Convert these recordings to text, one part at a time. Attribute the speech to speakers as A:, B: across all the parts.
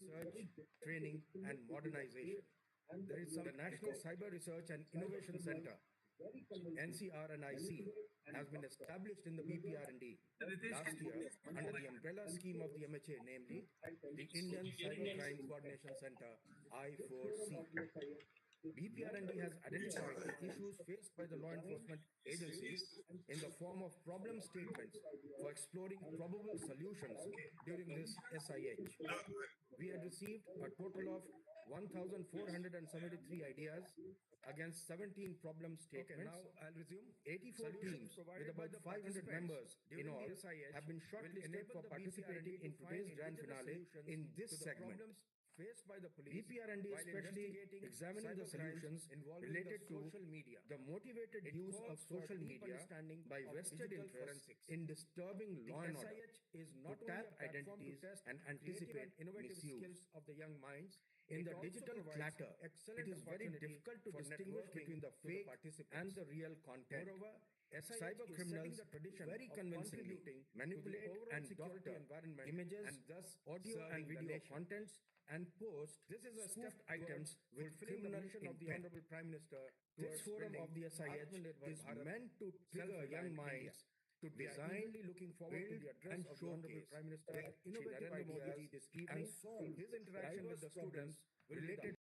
A: research, training, and modernization. There is the National Cyber Research and Innovation Center, NCRNIC, has been established in the BPR&D last year under the umbrella scheme of the MHA, namely the Indian Cybercrime Coordination Center, I4C. BPR&D has identified the issues faced by the law enforcement agencies in the form of problem statements for exploring probable solutions during this SIH. We had received a total of 1,473 ideas against 17 problem statements. Okay, now I'll resume. 84 teams with about 500 members in all have been shortlisted for participating in today's grand finale in this segment. Faced by the police, BPR&D especially examining the solutions related to social media, the motivated use of social media by vested interests in disturbing law and order, is not to tap identities and anticipate misuse of the young minds. In the digital clatter, it is very difficult to distinguish between the fake and the real content. Moreover, cyber criminals very convincingly manipulate and doctor images, and thus audio and video contents, and post spoofed items with criminal intent. Of the Honorable Prime Minister, this forum of the SIH is meant to trigger young minds to design, looking forward to the address of the Honorable Prime Minister, their innovative ideas this evening, and solve his interaction with the students related.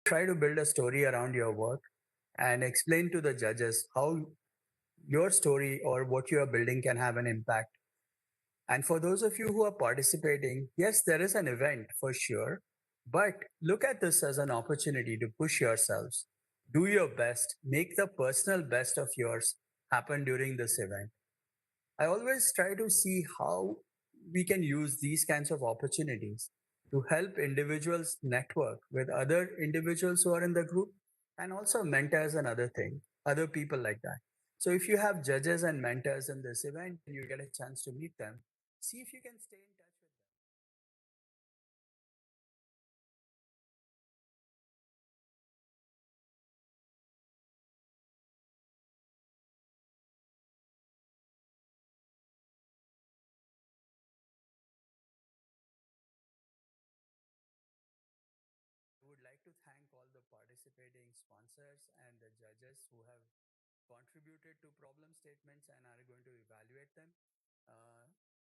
B: Try to build a story around your work and explain to the judges how your story or what you are building can have an impact. And for those of you who are participating, yes, there is an event for sure, but look at this as an opportunity to push yourselves. Do your best, make the personal best of yours happen during this event. I always try to see how we can use these kinds of opportunities to help individuals network with other individuals who are in the group and also mentors and other people like that. So if you have judges and mentors in this event and you get a chance to meet them, see if you can stay in touch with them. participating sponsors and the judges who have contributed to problem statements and are going to evaluate them.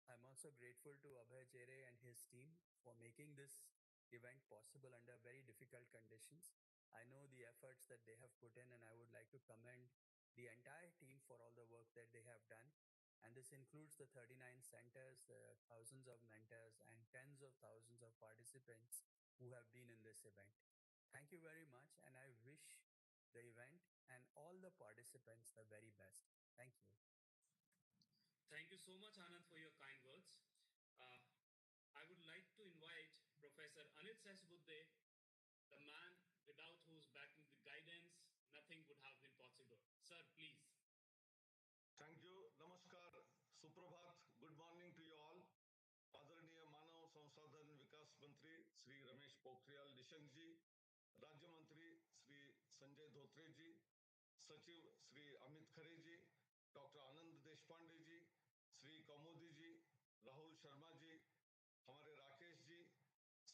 B: I'm also grateful to Abhay Jere and his team for making this event possible under very difficult conditions. I know the efforts that they have put in, and I would like to commend the entire team for all the work that they have done. And this includes the 39 centers, the thousands of mentors, and tens of thousands of participants who have been in this event. Thank you very much, and I wish the event and all the participants the very best. Thank you.
C: Thank you so much, Anand, for your kind words. I would like to invite Professor Anil Sesbudde, the man without whose backing the guidance, nothing would have been possible. Sir, please.
D: Thank you. Namaskar. Suprabhat. Good morning to you all. आदरणीय मानव संसाधन विकास मंत्री श्री रमेश पोखरियाल निशंक जी, राज्य मंत्री श्री संजय धोत्रे जी, सचिव श्री अमित खरे जी, doctor आनंद देशपांडे जी, श्री कौमुदी जी, राहुल शर्मा जी, हमारे राकेश जी,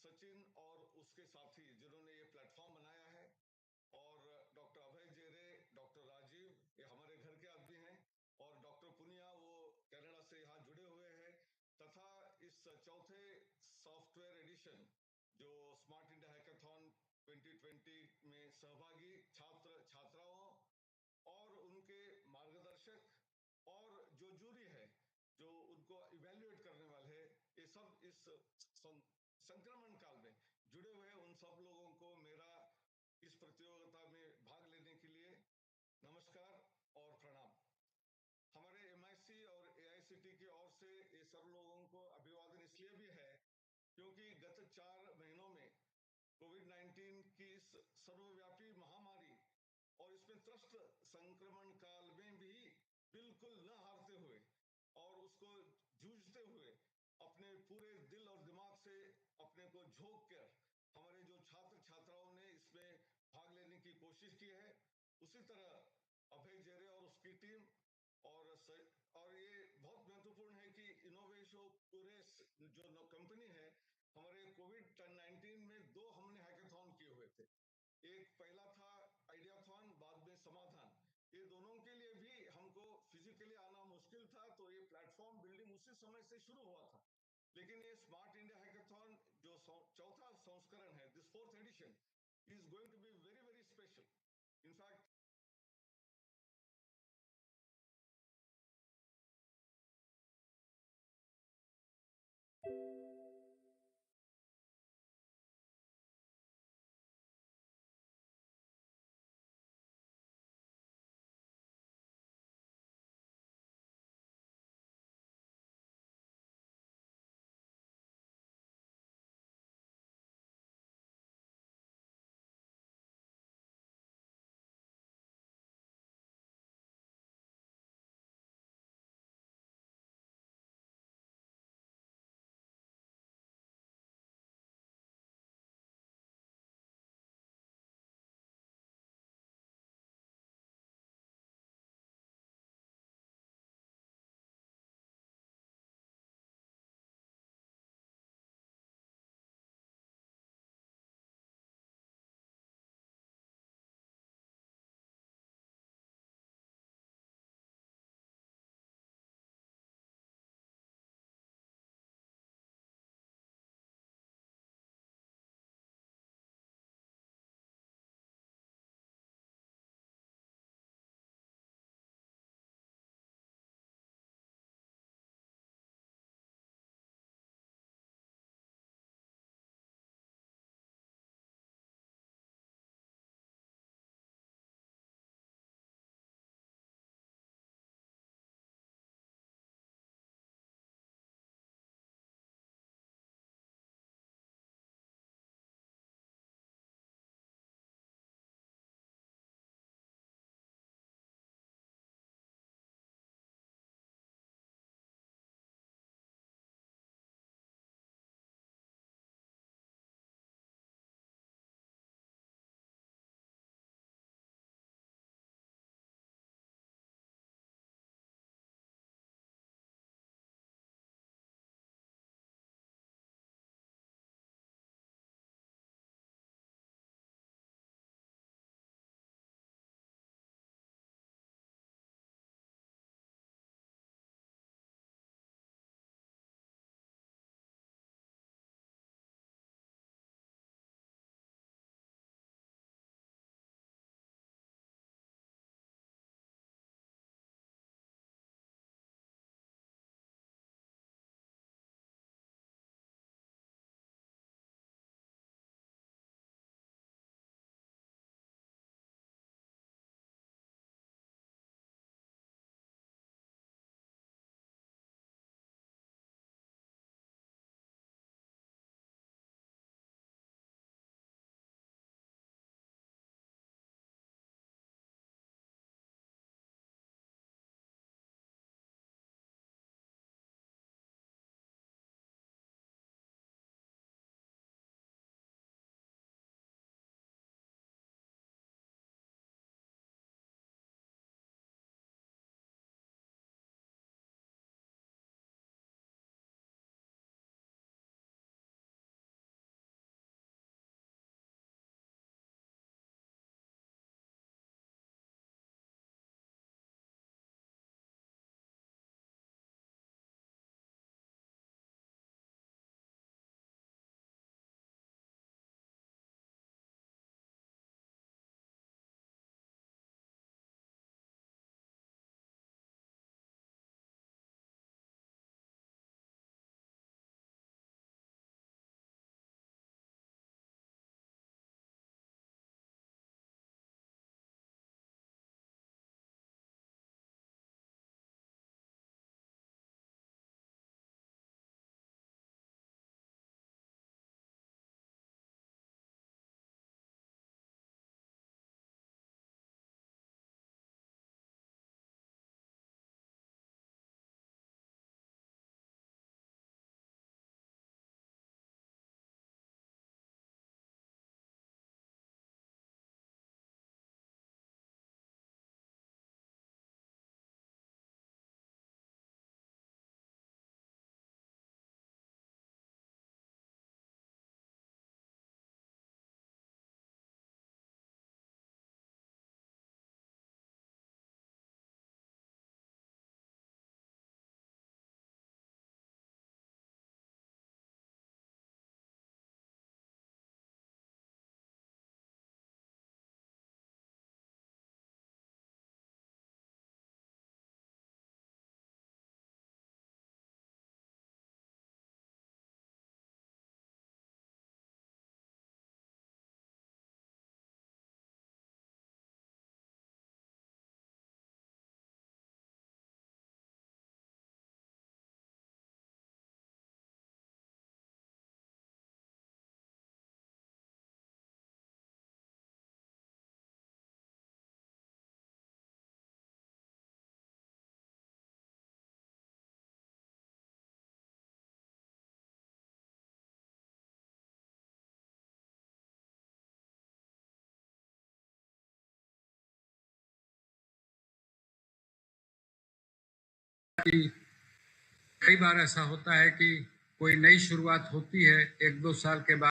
D: सचिन और उसके साथी जिन्होंने ये प्लेटफॉर्म बनाया है, और डॉक्टर अभय जेरे, डॉक्टर राजीव, ये हमारे घर के आदमी हैं, और डॉक्टर पुनिया वो कनाडा से यहाँ जुड़े हुए हैं, तथा इस चौथे सॉफ्टवेयर एडिशन जो स्मार्ट इंडिया हैकाथॉन 2020 में सहभागी छात्र छात्राओं और उनके मार्गदर्शक और जो जूरी है जो उनको इवैल्यूएट करने वाले हैं, ये सब इस संक्रमण काल में जुड़े हुए उन सब लोगों को मेरा इस प्रतियोगिता में भाग लेने के लिए नमस्कार और प्रणाम। हमारे MIC और AICT की ओर से ये सब लोगों को अभिवादन इसलिए भी है क्योंकि गत 4 महीनों में कोविड-19 की इस सर्वव्यापी महामारी और इसमें त्रस्त संक्रमण काल में भी बिल्कुल न हारते हुए और उसको जूझते हुए अपने पूरे दिल और दिमाग से अपने को झोंक कर हमारे जो छात्र छात्राओं ने इसमें भाग लेने की कोशिश की है, उसी तरह अभय जेरे और उसकी टीम और ये बहुत महत्वपूर्ण है कि इनोवेशन टूरेस जो कंपनी है, हमारे कोविड-19 में 2 हमने हैकाथॉन किए हुए थे। एक पहला था आइडियाथॉन, बाद में समाधान। ये दोनों के लिए भी हमको फिजिकली आना मुश्किल था, तो ये प्लेटफॉर्म बिल्डिंग उसी समय से शुरू हुआ था। लेकिन ये स्मार्ट इंडिया हैकाथॉन जो चौथा संस्करण है, this 4th edition is going to be very, very special. In fact,
E: कि कई बार ऐसा होता है कि कोई नई शुरुआत होती है 1-2 साल के बाद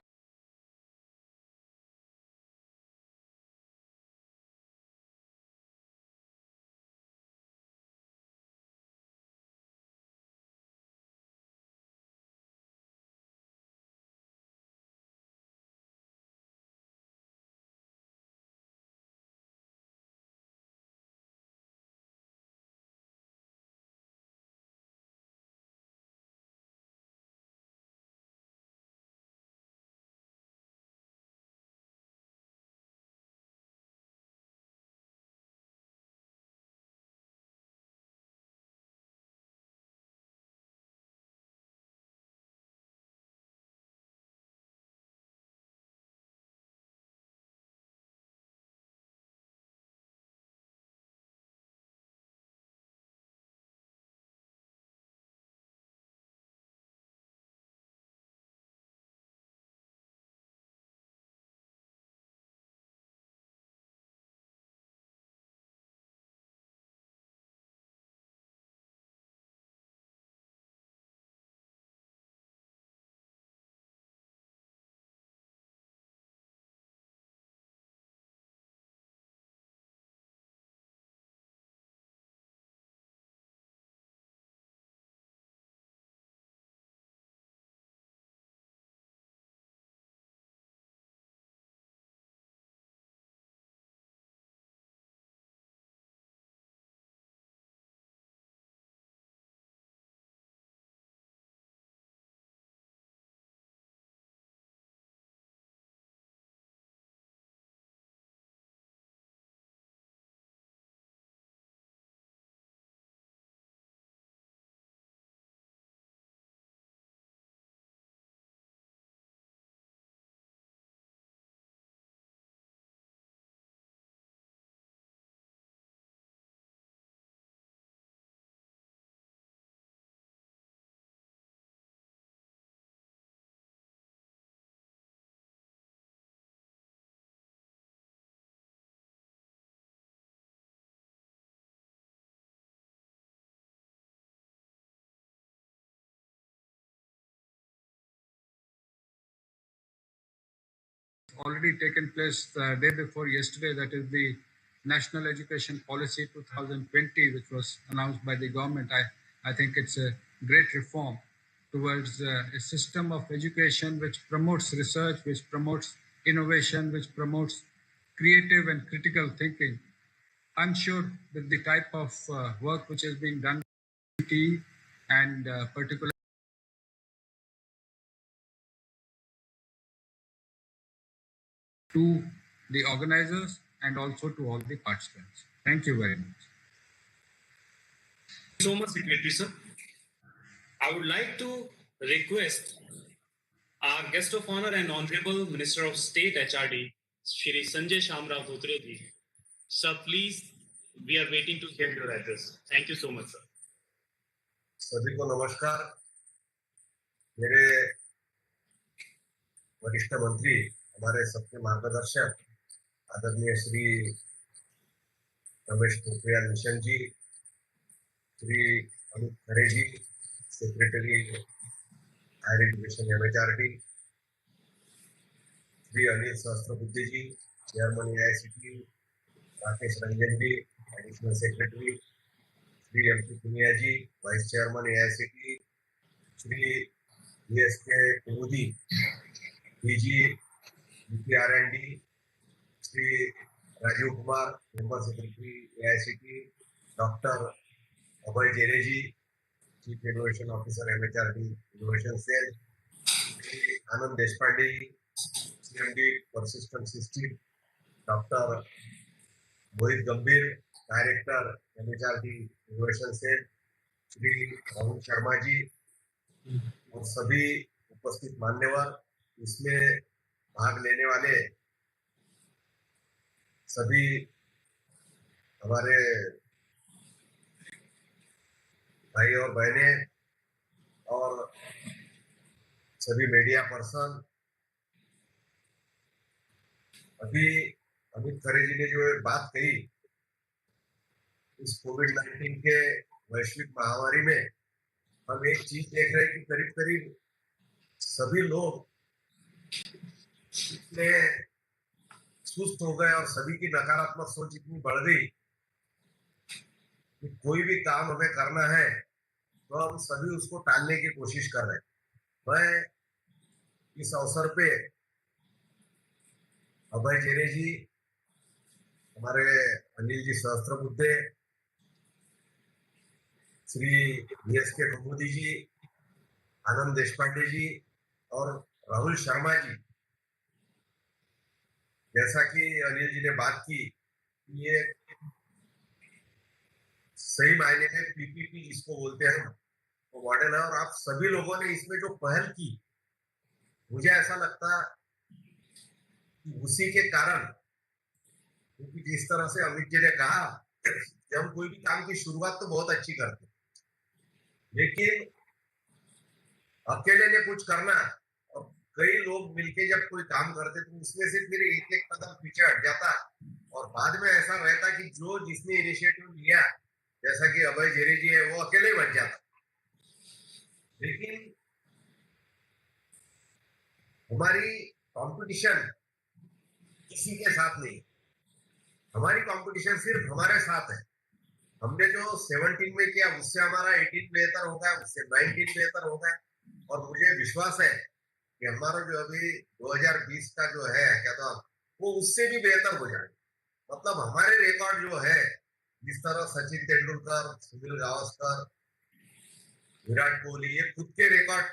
E: already taken place the day before yesterday, that is the National Education Policy 2020, which was announced by the government. I think it's a great reform towards a system of education which promotes research, which promotes innovation, which promotes creative and critical thinking. I'm sure that the type of work which is being done and particularly to the organizers and also to all the participants. Thank you very much.
C: Thank you so much, Secretary Sir. I would like to request our guest of honor and Honorable Minister of State HRD, Shri Sanjay Shamrao Dhotre ji. Sir, please, we are waiting to hear your address. Thank you so much, sir.
F: सभी को नमस्कार। मेरे वरिष्ठ मंत्री, हमारे सबके मार्गदर्शक आदरणीय Shri Ramesh Pokhriyal Nishank ji, Shri Amit Khare ji, secretary higher education MHRD, Shri Anil Sahasrabudhe ji, chairman AICTE, Rakesh Ranjan ji, additional secretary, Shri MP Punia ji, vice chairman AICTE, Shri VSK Kumudi, DG UPRND, Shri Rajeev Kumar, member secretary AICTE, doctor Abhay Jere ji, chief innovation officer MHRD innovation cell, Shri Anand Deshpande ji, CMD persistent system, doctor Mohit Gambhir, director MHRD innovation cell, Shri Rahul Sharma ji और सभी उपस्थित मान्यवर, इसमें भाग लेने वाले सभी हमारे भाई और बहनें और सभी मीडिया पर्सन। अभी अमित खरे जी ने जो बात कही, इस कोविड-19 के वैश्विक महामारी में हम एक चीज देख रहे हैं कि करीब करीब सभी लोग इतने सुस्त हो गए और सभी की नकारात्मक सोच इतनी बढ़ गई कि कोई भी काम हमें करना है तो हम सभी उसको टालने की कोशिश कर रहे हैं। मैं इस अवसर पे अभय जेरे जी, हमारे अनिल जी सहस्त्रबुद्धे, श्री VS के कमुदी जी, आनंद देशपांडे जी और राहुल शर्मा जी, जैसा कि अनिल जी ने बात की, ये सही मायने में PPP जिसको बोलते हैं वो मॉडल है। और आप सभी लोगों ने इसमें जो पहल की, मुझे ऐसा लगता कि उसी के कारण, क्योंकि जिस तरह से अमित जी ने कहा कि हम कोई भी काम की शुरुआत तो बहुत अच्छी करते हैं, लेकिन अकेले ने कुछ करना और कई लोग मिलके जब कोई काम करते तो उसमें से फिर एक एक कदम पीछे हट जाता और बाद में ऐसा रहता कि जो जिसने इनिशिएटिव लिया, जैसा कि अभय जेरे जी है, वो अकेले बच जाता। लेकिन हमारी कंपटीशन किसी के साथ नहीं, हमारी कंपटीशन सिर्फ हमारे साथ है। हमने जो 17 में किया उससे हमारा 18 बेहतर होगा, उससे 19 बेहतर होगा और मुझे विश्वास है कि हमारा जो अभी 2020 का जो है हैकाथॉन वो उससे भी बेहतर हो जाए। मतलब हमारे रिकॉर्ड जो है, जिस तरह सचिन तेंदुलकर, सुनील गावस्कर, विराट कोहली, ये खुद के रिकॉर्ड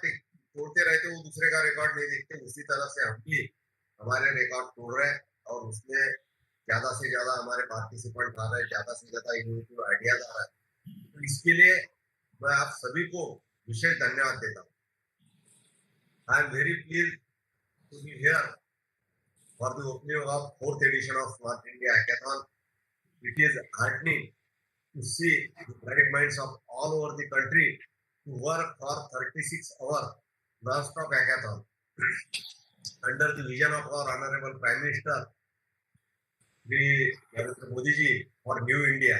F: तोड़ते रहते, वो दूसरे का रिकॉर्ड नहीं देखते, उसी तरह से हम भी हमारे रिकॉर्ड तोड़ रहे हैं और उसमें ज्यादा से ज्यादा हमारे पार्टिसिपेंट आ रहे हैं, ज्यादा से ज्यादा इनोवेटिव आइडियाज आ रहा है। तो इसके लिए मैं आप सभी को विशेष धन्यवाद देता हूँ। I am very please to be here for the opening of 4th edition of Smart India Hackathon. It is heartening to see the bright minds of all over the country to work for 36 hours non-stop hackathon under the vision of our Honorable Prime Minister, Shri Narendra Modi ji, for New India.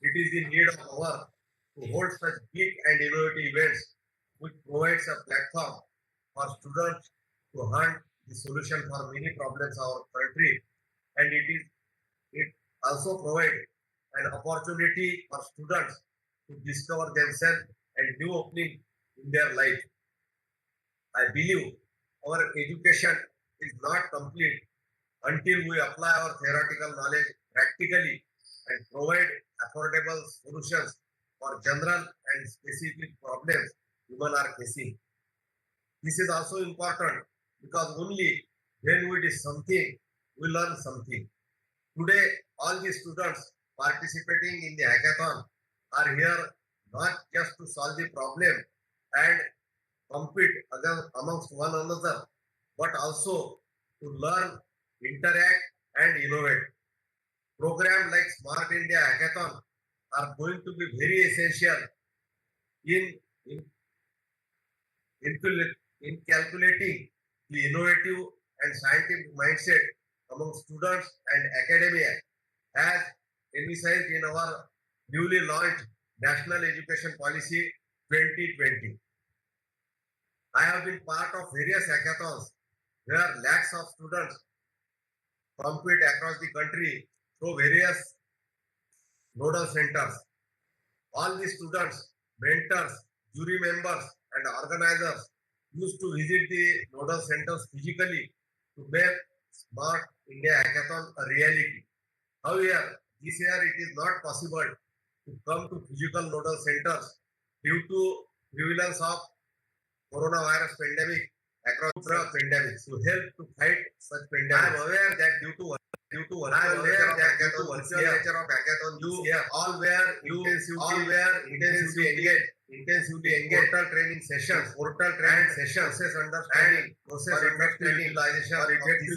F: It is the need of our to hold such big and innovative events which provides a platform for students to hunt the solution for many problems of our country, and it also provides an opportunity for students to discover themselves and new opening in their life. I believe our education is not complete until we apply our theoretical knowledge practically and provide affordable solutions for general and specific problems human are facing. This is also important because only when we do something, we learn something. Today, all the students participating in the hackathon are here not just to solve the problem and compete amongst one another, but also to learn, interact, and innovate. Programs like Smart India Hackathon are going to be very essential in calculating the innovative and scientific mindset among students and academia, as emphasized in our newly launched National Education Policy 2020. I have been part of various hackathons where lakhs of students compete across the country through various nodal centers. All the students, mentors, jury members, and organizers used to visit the nodal centers physically to make Smart India Hackathon a reality. However, this year it is not possible to come to physical nodal centers due to prevalence of coronavirus pandemic across pandemics. To help to fight such pandemics, I am aware that due to virtual nature of hackathon, all were intensively engaged. Portal training sessions, process understanding,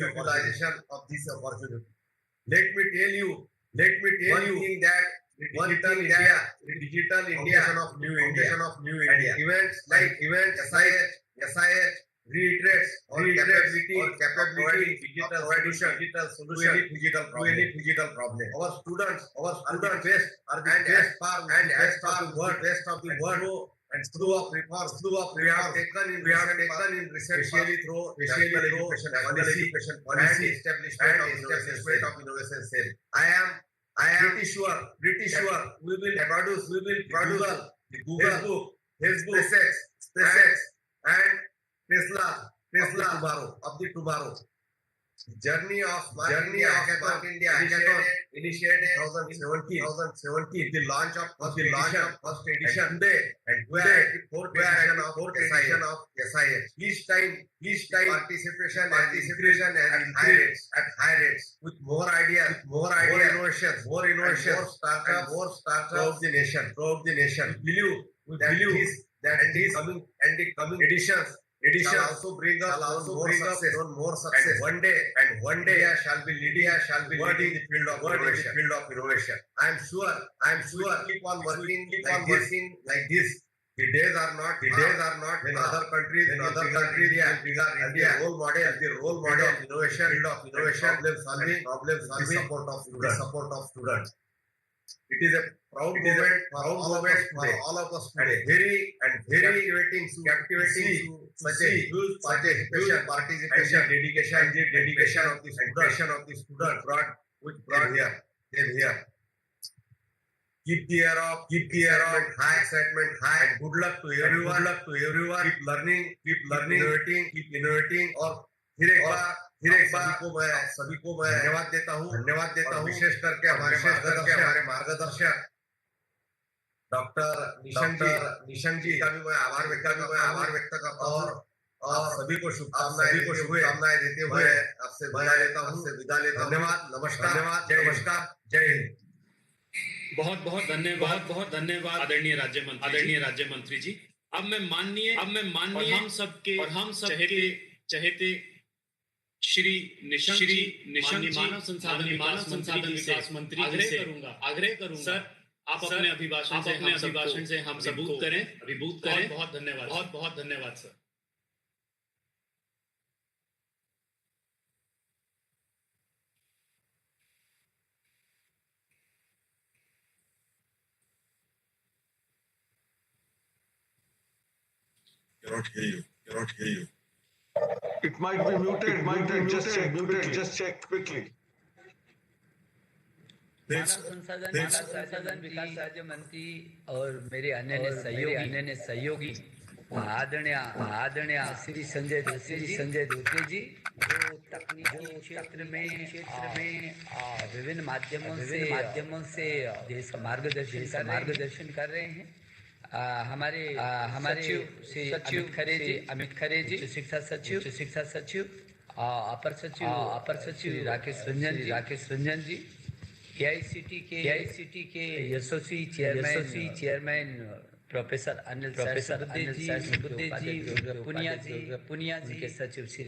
F: utilization of this opportunity. Let me tell you one thing that the digital India of New India. Events like SIH, reiterates our capability of providing digital solution to any physical problem. Our students are the best as far of the world and through of reforms we have taken in recent especially through national education policy and establishment of innovation cell. I am pretty sure we will produce the Google, Facebook, SpaceX and Tesla of the tomorrow. Journey of Smart India Hackathon initiated 2017 the launch of first edition and we are at the fourth edition of SIH. Each time participation has increased at high rates with more ideas, more innovations, more startups throughout the nation. We believe that the coming editions shall also bring us more success. And one day India shall be leading the field of innovation. I am sure keep on working like this. The days are not when other countries be a role model of innovation, problem solving, support of students. It is a proud moment for all of us today. Very captivating to such a huge participation, dedication of the students brought them here. Keep the air up, excitement high, and good luck to everyone. Keep learning, innovating और फिर एक बार सभी को मैं धन्यवाद देता हूँ विशेष करके हमारे मार्गदर्शक डॉक्टर निशंक जी का भी मैं आभार व्यक्त करता हूँ और सभी को शुभकामनाएं देते हुए आपसे विदा लेता हूँ। धन्यवाद, नमस्कार, जय हिंद।
C: बहुत धन्यवाद आदरणीय राज्य मंत्री जी। अब मैं माननीय हम सबके चहेते श्री निशंक जी मानव संसाधन विकास मंत्री आग्रह करूंगा सर आप अपने अभिभाषण से हम सबूत करें। बहुत धन्यवाद sir.
D: Cannot hear you.
G: It might be muted. Just check quickly.
B: मानव संसाधन विकास राज्य मंत्री और मेरे अन्य सहयोगी आदरणीय श्री संजय धोत्रे जी जो तकनीकी क्षेत्र में विभिन्न माध्यमों से देश का मार्गदर्शन कर रहे हैं। हमारे सचिव अमित खरे जी शिक्षा सचिव अपर सचिव राकेश रंजन जी AICT के यशस्वी चेयरमैन प्रोफेसर अनिल बुद्धे जी पुनिया जी के सचिव श्री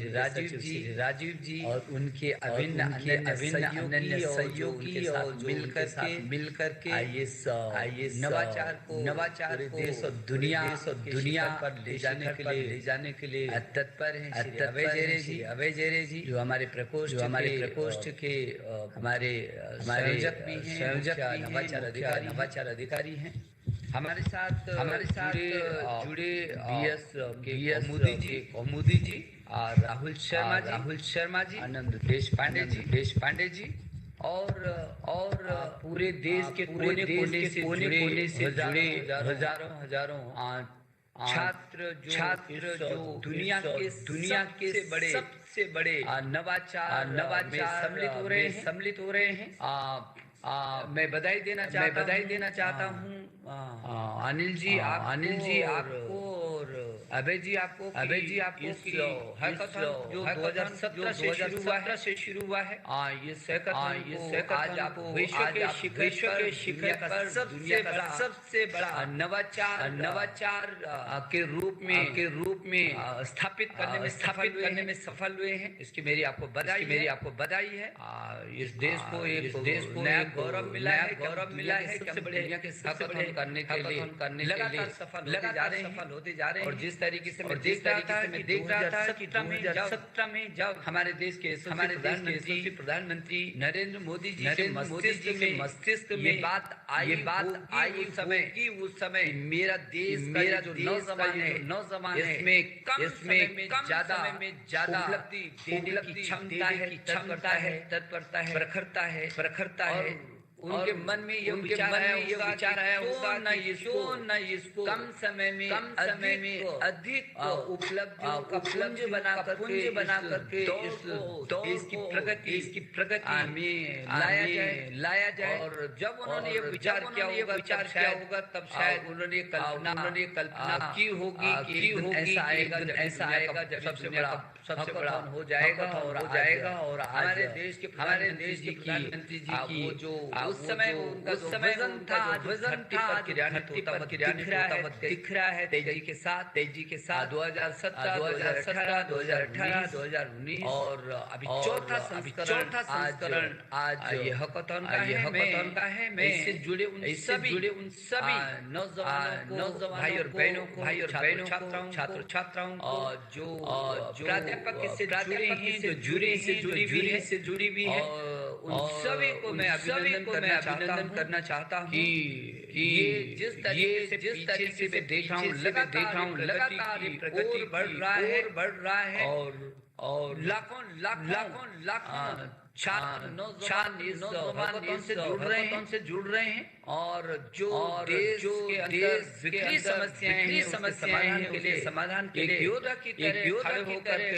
B: राजीव जी और उनके अभिन्न सहयोगी और मिलकर के आईएएस नवाचार को देश और दुनिया पर ले जाने के लिए तत्पर हैं। अभय जेरे जी जो हमारे प्रकोष्ठ के हमारे संयोजक नवाचार अधिकारी हैं। हमारे साथ जुड़े कौमुदी जी और राहुल शर्मा जी आनंद देशपांडे जी और पूरे देश के कोने से जुड़े हजारों छात्र जो दुनिया के सबसे बड़े नवाचार में सम्मिलित हो रहे हैं। मैं बधाई देना चाहता हूँ अनिल जी आपको और अभय जी आपको हैकाथन जो 2017 से शुरू हुआ है। ये हैकाथन आज आप विश्व के शिखर पर सबसे बड़ा नवाचार के रूप में स्थापित करने में सफल हुए हैं। इसकी मेरी आपको बधाई है। इस देश को नया गौरव मिला है। सबसे बड़े दुनिया के हैकाथन करने के लिए लगातार सफल होते जा रहे हैं और जिस
H: जिस तरीके से मैं देख रहा था कि 2017 में जब हमारे देश के प्रधानमंत्री नरेंद्र मोदी जी के मस्तिष्क में ये बात आई उस समय मेरा देश का जो नौजवान है इसमें कम ज्यादा उपलब्धि देने की क्षमता है तत्परता है प्रखरता है उनके मन में ये विचार आया होगा न इसको कम समय में अधिक उपलब्धियों का पुंज बना करके इस देश की प्रगति में लाया जाए। और जब उन्होंने ये विचार किया होगा तब शायद उन्होंने कल्पना की होगी कि ऐसा आएगा जब सबसे बड़ा हो जाएगा और हमारे देश के प्रधानमंत्री जी की वो जो उस समय उनका विजन था धरती पर दिख रहा है तेजी के साथ 2017 2018 2019 और अभी चौथा संस्करण आज ये हैकाथॉन का है। मैं इससे जुड़े उन सभी नौजवानों भाई और बहनों छात्र छात्राओं और जो प्राध्यापक से जुड़ी भी है उन सभी को मैं अभिनंदन करना चाहता हूँ कि ये जिस तरीके से मैं देख रहा हूँ लगातार प्रगति बढ़ रहा है और लाखों छात्र नौजवान से जुड़ रहे हैं और जो देश के अंदर विकरी समस्याएं हैं के समाधान के लिए योद्धा की तरह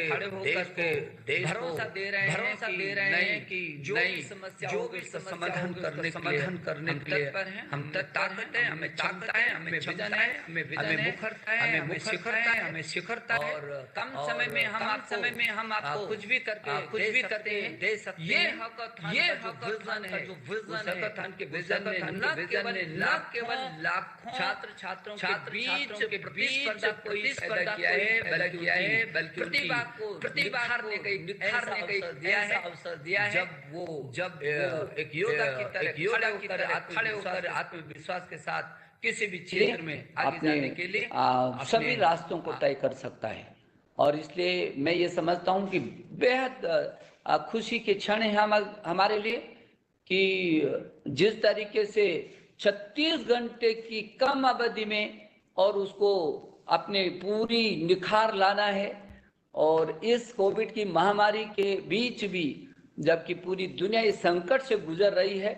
H: खड़े होकर देश भरोसा दे रहे हैं कि जो भी समस्या होगी समाधान करने के लिए हम ताकत है, हमें क्षमता है, हमें विजन है, हमें मुखरता है, हमें शिखरता है और कम समय में हम आपको कुछ भी करते हैं दे सकते हैं। ये हैकाथॉन है जो विजन के विजन में न केवल लाखों छात्रों के बीच प्रतिस्पर्धा किया है बल्कि प्रतिभा को निखारने का अवसर दिया है जब एक योद्धा की तरह खड़े होकर आत्मविश्वास के साथ किसी भी क्षेत्र में आगे जाने के लिए
I: सभी रास्तों को तय कर सकता है। और इसलिए मैं ये समझता हूँ कि बेहद खुशी के क्षण है हमारे लिए कि जिस तरीके से 36 घंटे की कम अवधि में और उसको अपने पूरी निखार लाना है और इस कोविड की महामारी के बीच भी जबकि पूरी दुनिया इस संकट से गुजर रही है,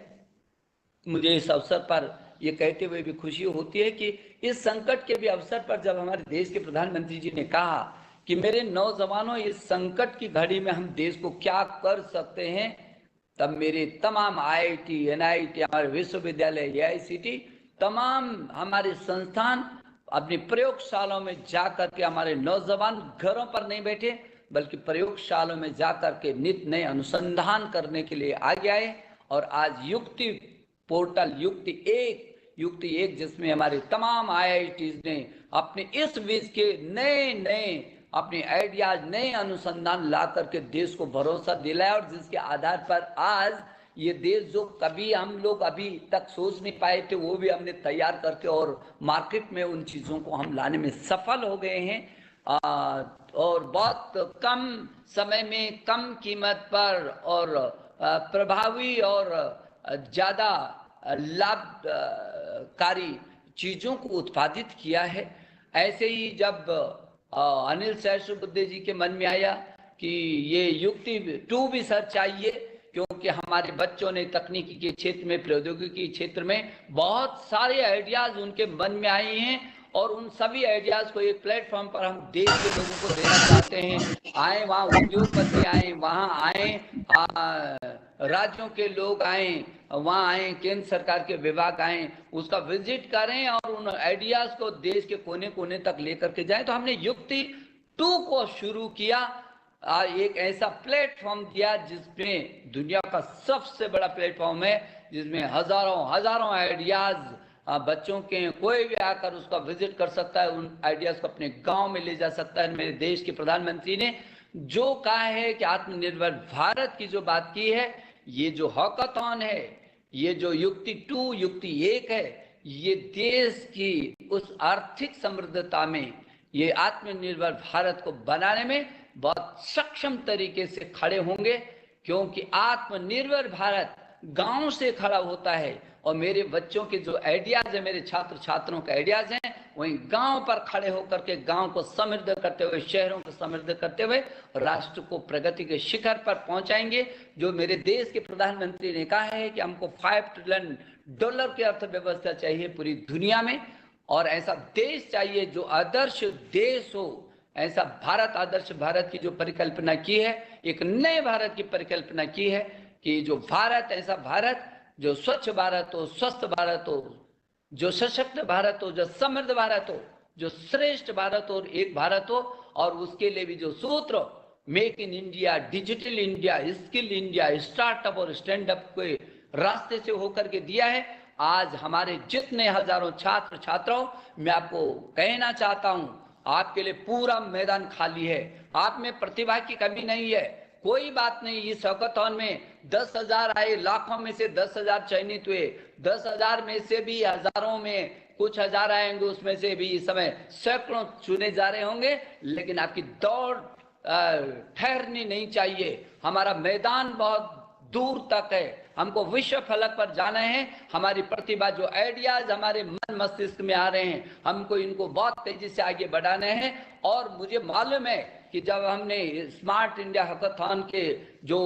I: मुझे इस अवसर पर ये कहते हुए भी खुशी होती है कि इस संकट के भी अवसर पर जब हमारे देश के प्रधानमंत्री जी ने कहा कि मेरे नौजवानों इस संकट की घड़ी में हम देश को क्या कर सकते हैं, तब मेरे तमाम IIT, NIT, हमारे विश्वविद्यालय, AICT, तमाम हमारे संस्थान अपनी प्रयोगशालाओं में जाकर के हमारे नौजवान घरों पर नहीं बैठे बल्कि प्रयोगशालाओं में जाकर के नित नए अनुसंधान करने के लिए आगे आए। और आज युक्ति पोर्टल युक्ति एक जिसमें हमारे तमाम IITs ने अपने इस बीच के नए अपने आइडियाज नए अनुसंधान ला करके देश को भरोसा दिलाया और जिसके आधार पर आज ये देश जो कभी हम लोग अभी तक सोच नहीं पाए थे वो भी हमने तैयार करके और मार्केट में उन चीज़ों को हम लाने में सफल हो गए हैं और बहुत कम समय में कम कीमत पर और प्रभावी और ज़्यादा लाभकारी चीज़ों को उत्पादित किया है। ऐसे ही जब अनिल सहस्त्रबुद्धे जी के मन में आया कि ये युक्ति 2 भी सर चाहिए क्योंकि हमारे बच्चों ने तकनीकी के क्षेत्र में प्रौद्योगिकी के क्षेत्र में बहुत सारे आइडियाज उनके मन में आए हैं और उन सभी आइडियाज को एक प्लेटफॉर्म पर हम देश के लोगों को देना चाहते हैं। आए वहाँ उद्योगपति आए, वहाँ आए राज्यों के लोग आए, वहाँ आए केंद्र सरकार के विभाग आए, उसका विजिट करें और उन आइडियाज को देश के कोने कोने तक लेकर के जाएं। तो हमने युक्ति 2 को शुरू किया, एक ऐसा प्लेटफॉर्म दिया जिसमें दुनिया का सबसे बड़ा प्लेटफॉर्म है जिसमें हजारों आइडियाज बच्चों के कोई भी आकर उसका विजिट कर सकता है, उन आइडियाज को अपने गांव में ले जा सकता है। मेरे देश के प्रधानमंत्री ने जो कहा है कि आत्मनिर्भर भारत की जो बात की है, ये जो हैकाथॉन है, ये जो युक्ति 2 युक्ति 1 है, ये देश की उस आर्थिक समृद्धता में ये आत्मनिर्भर भारत को बनाने में बहुत सक्षम तरीके से खड़े होंगे, क्योंकि आत्मनिर्भर भारत गांव से खड़ा होता है। और मेरे बच्चों के जो आइडियाज है, मेरे छात्र छात्रों के आइडियाज हैं, वहीं गांव पर खड़े होकर के गांव को समृद्ध करते हुए, शहरों को समृद्ध करते हुए राष्ट्र को प्रगति के शिखर पर पहुंचाएंगे। जो मेरे देश के प्रधानमंत्री ने कहा है कि हमको $5 ट्रिलियन की अर्थव्यवस्था चाहिए पूरी दुनिया में, और ऐसा देश चाहिए जो आदर्श देश हो। ऐसा भारत, आदर्श भारत की जो परिकल्पना की है, एक नए भारत की परिकल्पना की है कि जो भारत, ऐसा भारत जो स्वच्छ भारत हो, स्वस्थ भारत हो, जो सशक्त भारत हो, जो समृद्ध भारत हो, जो श्रेष्ठ भारत हो और एक भारत हो। और उसके लिए भी जो सूत्र make in India, digital India, skill India, startup और स्टैंड अप के रास्ते से होकर के दिया है। आज हमारे जितने हजारों छात्र छात्राओं, मैं आपको कहना चाहता हूं, आपके लिए पूरा मैदान खाली है। आप में प्रतिभा की कमी नहीं है, कोई बात नहीं। इस हैकाथॉन में 10,000 आए, लाखों में से 10,000 चयनित हुए, 10,000 में से भी हजारों में कुछ हजार आएंगे, उसमें से भी इस समय सैकड़ों चुने जा रहे होंगे। लेकिन आपकी दौड़ ठहरनी नहीं चाहिए। हमारा मैदान बहुत दूर तक है, हमको विश्व फलक पर जाना है। हमारी प्रतिभा, जो आइडियाज हमारे मन मस्तिष्क में आ रहे हैं, हमको इनको बहुत तेजी से आगे बढ़ाना है। और मुझे मालूम है कि जब हमने स्मार्ट इंडिया हैकाथॉन के जो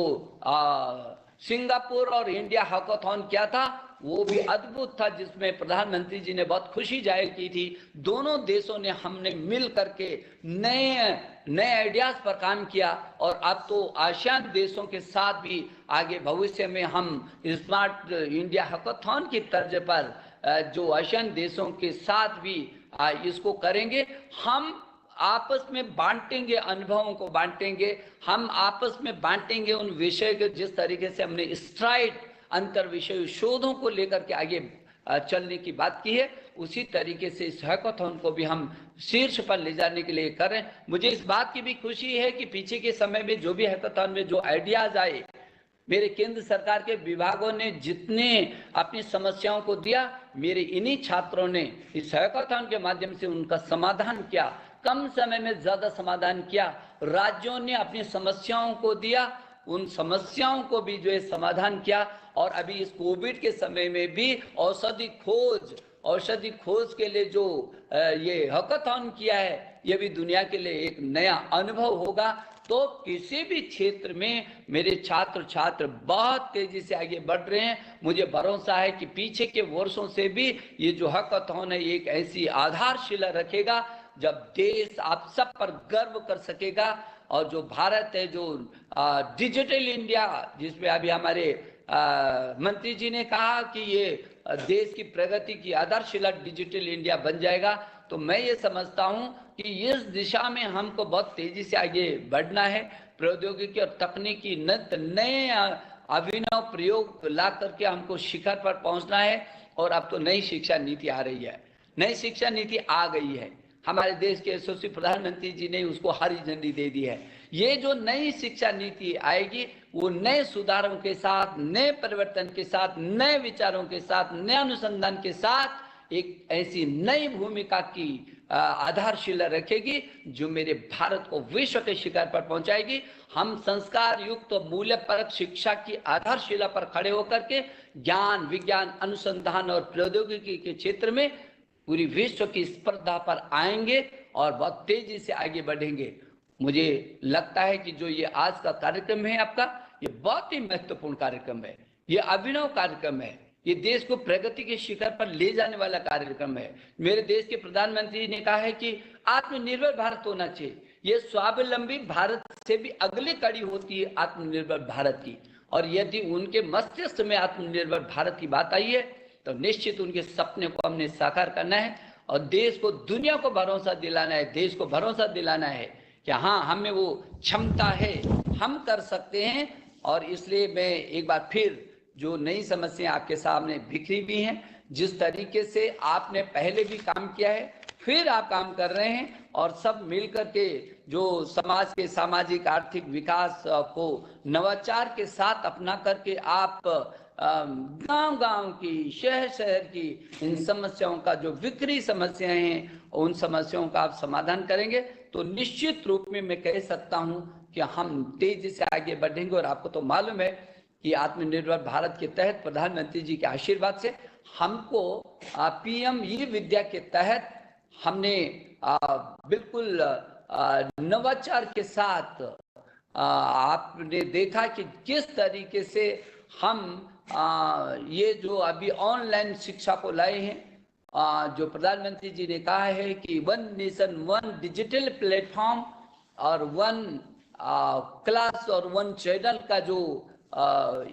I: सिंगापुर और इंडिया हैकाथॉन किया था, वो भी अद्भुत था, जिसमें प्रधानमंत्री जी ने बहुत खुशी जाहिर की थी। दोनों देशों ने, हमने मिल करके नए आइडियाज पर काम किया। और अब तो आसियान देशों के साथ भी आगे भविष्य में हम स्मार्ट इंडिया हैकाथॉन की तर्ज पर जो आसियान देशों के साथ भी इसको करेंगे। हम आपस में बांटेंगे, अनुभवों को बांटेंगे, हम आपस में बांटेंगे उन विषय के, जिस तरीके से हमने स्ट्राइड अंतर विषय शोधों को लेकर के आगे चलने की बात की है, उसी तरीके से इस हैकाथॉन को भी हम शीर्ष पर ले जाने के लिए कर रहे हैं। मुझे इस बात की भी खुशी है कि पीछे के समय में जो भी हैकाथॉन में जो आइडियाज आए, मेरे केंद्र सरकार के विभागों ने जितने अपनी समस्याओं को दिया, मेरे इन्हीं छात्रों ने इस हैकाथॉन के माध्यम से उनका समाधान किया। कम समय में ज्यादा समाधान किया। राज्यों ने अपनी समस्याओं को दिया, उन समस्याओं को भी जो है समाधान किया। और अभी इस कोविड के समय में भी औषधि खोज के लिए जो ये हैकाथॉन किया है, ये भी दुनिया के लिए एक नया अनुभव होगा। तो किसी भी क्षेत्र में मेरे छात्र बहुत तेजी से आगे बढ़ रहे हैं। मुझे भरोसा है कि पीछे के वर्षों से भी ये जो हैकाथॉन है, एक ऐसी आधारशिला रखेगा जब देश आप सब पर गर्व कर सकेगा। और जो भारत है, जो डिजिटल इंडिया, जिसमें अभी हमारे मंत्री जी ने कहा कि ये देश की प्रगति की आधारशिला डिजिटल इंडिया बन जाएगा, तो मैं ये समझता हूं कि इस दिशा में हमको बहुत तेजी से आगे बढ़ना है। प्रौद्योगिकी और तकनीकी नए अभिनव प्रयोग ला करके हमको शिखर पर पहुंचना है। और अब तो नई शिक्षा नीति आ रही है, नई शिक्षा नीति आ गई है। हमारे देश के यशस्वी प्रधानमंत्री जी ने उसको हरी झंडी दे दी है। ये जो नई शिक्षा नीति आएगी, वो नए सुधारों के साथ, नए परिवर्तन के साथ, नए विचारों के साथ, नए अनुसंधान के साथ एक ऐसी नई भूमिका की आधारशिला रखेगी जो मेरे भारत को विश्व के शिखर पर पहुंचाएगी। हम संस्कार युक्त मूल्यपरक शिक्षा की आधारशिला पर खड़े होकर के ज्ञान, विज्ञान, अनुसंधान और प्रौद्योगिकी के क्षेत्र में पूरी विश्व की स्पर्धा पर आएंगे और बहुत तेजी से आगे बढ़ेंगे। मुझे लगता है कि जो ये आज का कार्यक्रम है आपका, ये बहुत ही महत्वपूर्ण कार्यक्रम है, ये अभिनव कार्यक्रम है, ये देश को प्रगति के शिखर पर ले जाने वाला कार्यक्रम है। मेरे देश के प्रधानमंत्री ने कहा है कि आत्मनिर्भर भारत होना चाहिए। ये स्वावलंबी भारत से भी अगली कड़ी होती है आत्मनिर्भर भारत की। और यदि उनके मस्तिष्क में आत्मनिर्भर भारत की बात आई है, तो निश्चित उनके सपने को हमने साकार करना है और देश को, दुनिया को भरोसा दिलाना है, देश को भरोसा दिलाना है कि हाँ, हमें वो क्षमता है, हम कर सकते हैं। और इसलिए मैं एक बार फिर, जो नई समस्याएं आपके सामने बिखरी हुई हैं, जिस तरीके से आपने पहले भी काम किया है, फिर आप काम कर रहे हैं और सब मिलकर के जो समाज के सामाजिक आर्थिक विकास को नवाचार के साथ अपना करके आप गांव-गांव की, शहर-शहर की इन समस्याओं का जो विकरी समस्याएं हैं, उन समस्याओं का आप समाधान करेंगे तो निश्चित रूप में मैं कह सकता हूं कि हम तेजी से आगे बढ़ेंगे। और आपको तो मालूम है कि आत्मनिर्भर भारत के तहत प्रधानमंत्री जी के आशीर्वाद से हमको पीएम ई विद्या के तहत हमने बिल्कुल नवाचार के साथ आपने देखा कि किस तरीके से हम ये जो अभी ऑनलाइन शिक्षा को लाए हैं, जो प्रधानमंत्री जी ने कहा है कि 1 नेशन 1 डिजिटल प्लेटफॉर्म और 1 क्लास और 1 चैनल का जो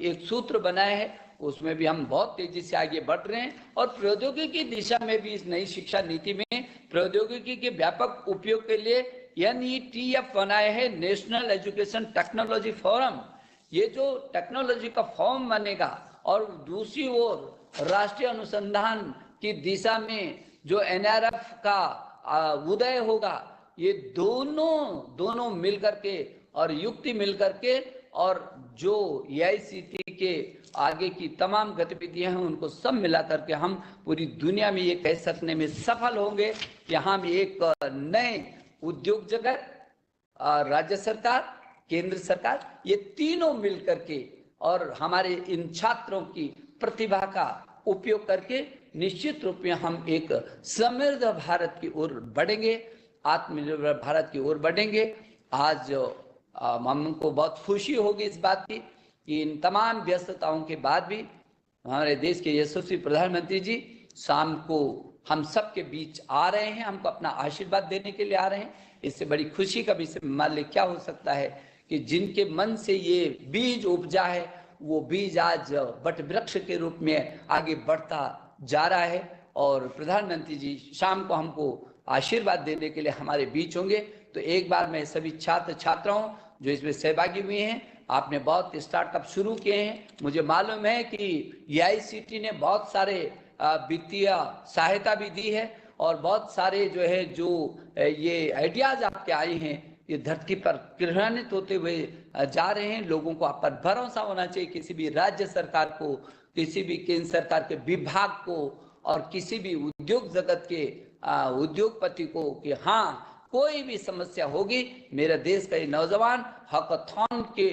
I: एक सूत्र बनाया है, उसमें भी हम बहुत तेजी से आगे बढ़ रहे हैं। और प्रौद्योगिकी की दिशा में भी इस नई शिक्षा नीति में प्रौद्योगिकी के व्यापक उपयोग के लिए NETF बनाए है, नेशनल एजुकेशन टेक्नोलॉजी फोरम। ये जो टेक्नोलॉजी का फॉर्म बनेगा और दूसरी ओर राष्ट्रीय अनुसंधान की दिशा में जो NRF का उदय होगा, ये दोनों मिलकर के और युक्ति मिलकर के और जो AICTE के आगे की तमाम गतिविधियां हैं उनको सब मिला करके हम पूरी दुनिया में ये कह सकने में सफल होंगे कि हम एक नए उद्योग जगत, राज्य सरकार, केंद्र सरकार, ये तीनों मिलकर के और हमारे इन छात्रों की प्रतिभा का उपयोग करके निश्चित रूप में हम एक समृद्ध भारत की ओर बढ़ेंगे, आत्मनिर्भर भारत की ओर बढ़ेंगे। आज हमको बहुत खुशी होगी इस बात की कि इन तमाम व्यस्तताओं के बाद भी हमारे देश के यशस्वी प्रधानमंत्री जी शाम को हम सबके बीच आ रहे हैं, हमको अपना आशीर्वाद देने के लिए आ रहे हैं। इससे बड़ी खुशी का विषय मान क्या हो सकता है कि जिनके मन से ये बीज उपजा है, वो बीज आज वट वृक्ष के रूप में आगे बढ़ता जा रहा है। और प्रधानमंत्री जी शाम को हमको आशीर्वाद देने के लिए हमारे बीच होंगे। तो एक बार मैं सभी छात्र छात्राओं जो इसमें सहभागी हुए हैं, आपने बहुत स्टार्टअप शुरू किए हैं। मुझे मालूम है कि AICTE ने बहुत सारे वित्तीय सहायता भी दी है और बहुत सारे जो है जो ये आइडियाज आपके आए हैं, ये धरती पर क्रियान्वित होते हुए जा रहे हैं। लोगों को आप पर भरोसा होना चाहिए, किसी भी राज्य सरकार को, किसी भी केंद्र सरकार के विभाग को और किसी भी उद्योग जगत के उद्योगपति को कि हाँ, कोई भी समस्या होगी, मेरे देश का ये नौजवान हैकाथॉन के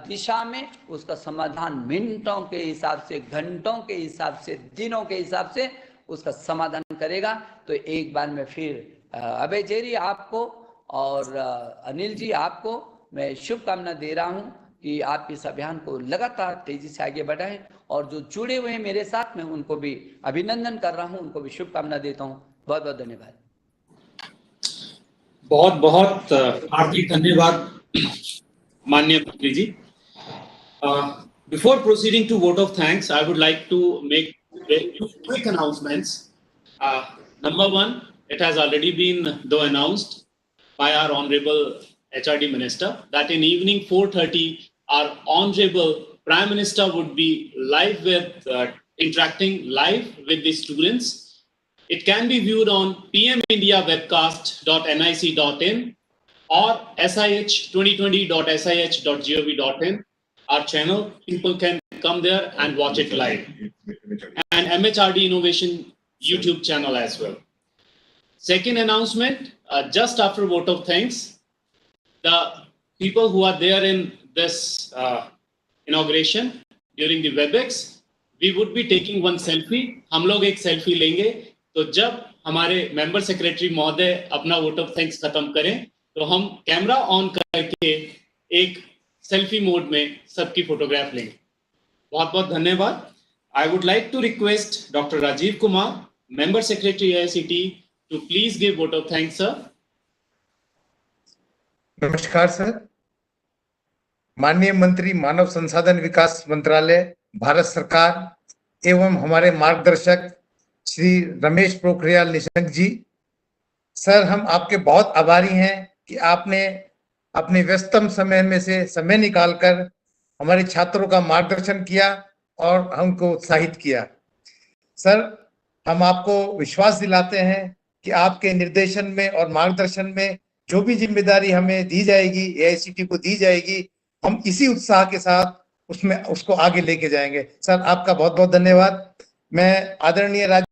I: दिशा में उसका समाधान मिनटों के हिसाब से, घंटों के हिसाब से, दिनों के हिसाब से उसका समाधान करेगा। तो एक बार मैं फिर अभय जेरी आपको और अनिल जी आपको मैं शुभकामना दे रहा हूं कि आप इस अभियान को लगातार तेजी से आगे बढ़ाएं। और जो जुड़े हुए हैं मेरे साथ में उनको भी अभिनंदन कर रहा हूं, उनको भी शुभकामना देता हूं। बहुत बहुत धन्यवाद।
C: बहुत बहुत हार्दिक धन्यवाद माननीय मंत्री जी। Before proceeding to vote of thanks, I would like to make two quick announcements. Number one, it has already been though announced by our Honorable HRD Minister that in evening 4:30, our Honorable Prime Minister would be live with interacting live with the students. It can be viewed on pmindiawebcast.nic.in or sih2020.sh.gov.in. Our channel, people can come there and watch it live. And MHRD Innovation YouTube channel as well. Second announcement, just after vote of thanks, the people who are there in this inauguration during the WebEx, we would be taking one selfie. हम लोग एक selfie लेंगे। तो जब हमारे member secretary महोदय अपना vote of thanks खत्म करें तो हम कैमरा ऑन करके एक सेल्फी मोड में सबकी फोटोग्राफ लेंगे। बहुत बहुत धन्यवाद। I would like to request doctor Rajiv Kumar, member secretary AICTE, to please give vote of thanks sir.
J: नमस्कार सर। माननीय मंत्री मानव संसाधन विकास मंत्रालय, भारत सरकार एवं हमारे मार्गदर्शक श्री रमेश पोखरियाल निशंक जी, सर हम आपके बहुत आभारी हैं कि आपने अपने व्यस्तम समय में से समय निकालकर हमारे छात्रों का मार्गदर्शन किया और हमको उत्साहित किया। सर हम आपको विश्वास दिलाते हैं कि आपके निर्देशन में और मार्गदर्शन में जो भी जिम्मेदारी हमें दी जाएगी, AICTE को दी जाएगी, हम इसी उत्साह के साथ उसमें उसको आगे लेके जाएंगे। सर आपका बहुत बहुत धन्यवाद। मैं आदरणीय राज्य